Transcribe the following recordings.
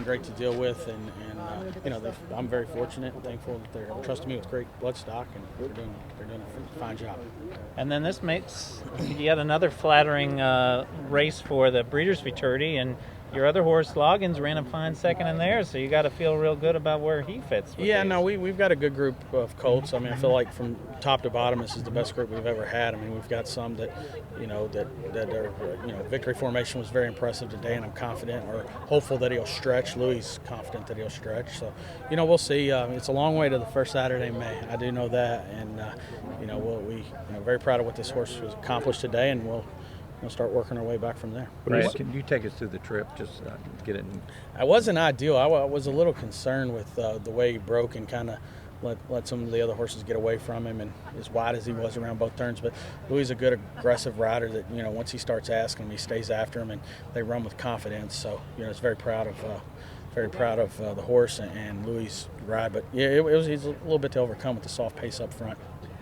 great to deal with, and I'm very fortunate and thankful that they're trusting me with great bloodstock, and they're doing a fine job. And then this makes yet another flattering race for the Breeders' Futurity, and your other horse, Loggins, ran a fine second in there, so you got to feel real good about where he fits. Yeah, no, we've got a good group of colts. I mean, I feel like from top to bottom, this is the best group we've ever had. I mean, we've got some that are, victory formation was very impressive today, and I'm confident or hopeful that he'll stretch. Louis confident that he'll stretch. So, we'll see. It's a long way to the first Saturday in May. I do know that, and we're very proud of what this horse has accomplished today, and we'll start working our way back from there. Brad, can you take us through the trip? Just get it. It wasn't ideal. I was a little concerned with the way he broke and kind of let some of the other horses get away from him, and as wide as he was around both turns. But Louis is a good aggressive rider that once he starts asking him, he stays after him, and they run with confidence. So it's very proud of the horse and Louis' ride. But yeah, he's a little bit to overcome with the soft pace up front.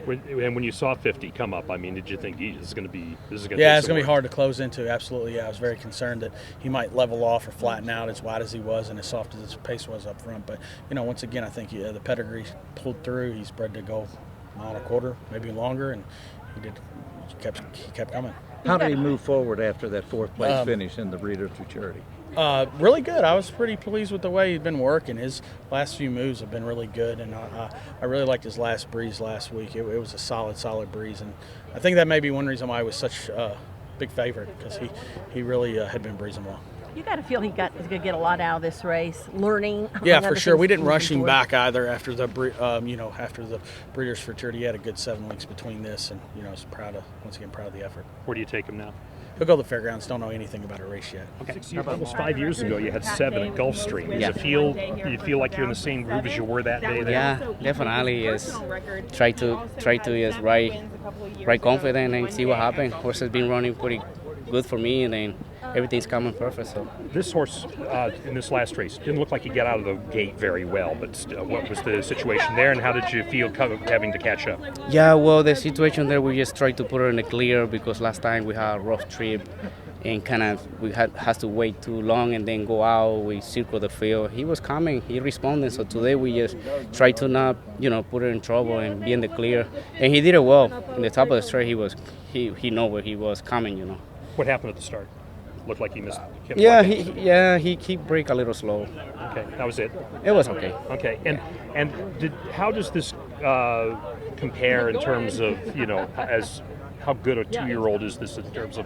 And when you saw 50 come up, I mean, did you think this is going to be? Yeah, it's going to be hard to close into. Absolutely, yeah. I was very concerned that he might level off or flatten out as wide as he was and as soft as his pace was up front. But once again, I think the pedigree pulled through. He's bred to go a mile and a quarter, maybe longer, and he kept coming. How did he move forward after that fourth place finish in the Breeders' Futurity? Really good. I was pretty pleased with the way he'd been working. His last few moves have been really good, and I really liked his last breeze last week. It was a solid breeze, and I think that may be one reason why he was such a big favorite, because he really had been breezing well. You got to feel he's going to get a lot out of this race, learning. Yeah, for sure. We didn't rush him back either after the Breeders' Futurity. He had a good 7 weeks between this, and I was proud of the effort. Where do you take him now? He'll go to the fairgrounds. Don't know anything about a race yet. Okay. Almost 5 years ago, you had 7 at Gulfstream. Do you feel like you're in the same groove as you were that day? Yeah, definitely. Yes. Try to just ride confident and see what happens. Horse has been running pretty good for me, and then everything's coming perfect. So this horse in this last race didn't look like he got out of the gate very well, but what was the situation there, and how did you feel having to catch up? Yeah, well, the situation there, we just tried to put her in the clear because last time we had a rough trip and we had to wait too long and then go out. We circled the field. He was coming, he responded. So today we just tried to not put her in trouble and be in the clear, and he did it well. In the top of the straight, he know where he was coming. What happened at the start? Looked like he missed. He brake a little slow. Okay, that was it. It was okay. Okay, and how does this compare in terms of as how good a 2-year-old is this in terms of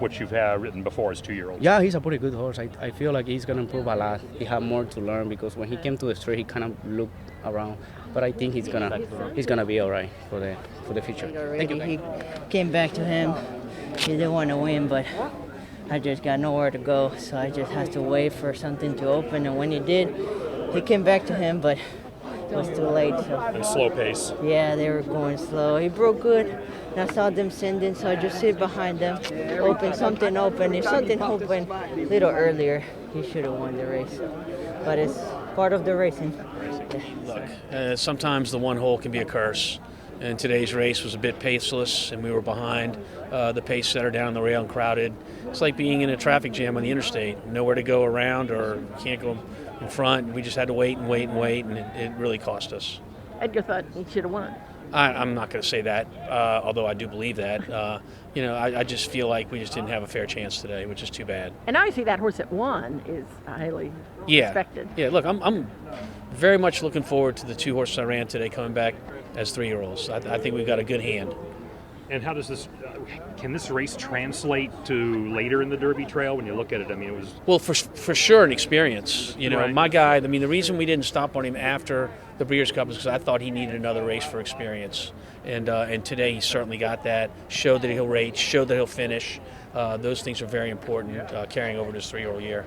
what you've written before as 2-year-olds? Yeah, he's a pretty good horse. I feel like he's gonna improve a lot. He had more to learn because when he came to the straight, he kind of looked around. But I think he's gonna be all right for the future. Thank you. He came back to him. He didn't want to win, but I just got nowhere to go, so I just had to wait for something to open. And when he did, he came back to him, but it was too late. So. And slow pace. Yeah, they were going slow. He broke good, and I saw them sending, so I just sit behind them, something open. If something opened a little earlier, he should have won the race. But it's part of the racing. Look, sometimes the one hole can be a curse. And today's race was a bit paceless, and we were behind. The pace setter down the rail and crowded. It's like being in a traffic jam on the interstate. Nowhere to go around or can't go in front. We just had to wait, and it really cost us. Edgar thought he should have won. I'm not going to say that, although I do believe that. I just feel like we just didn't have a fair chance today, which is too bad. And obviously that horse that won is highly respected. Yeah, look, I'm very much looking forward to the 2 horses I ran today coming back as 3-year-olds. I think we've got a good hand. And how does this? Can this race translate to later in the Derby Trail when you look at it? I mean, it was for sure an experience. Right. My guy. I mean, the reason we didn't stop on him after the Breeders' Cup is because I thought he needed another race for experience, and today he certainly got that. Showed that he'll rate. Showed that he'll finish. Those things are very important carrying over to his 3-year-old year.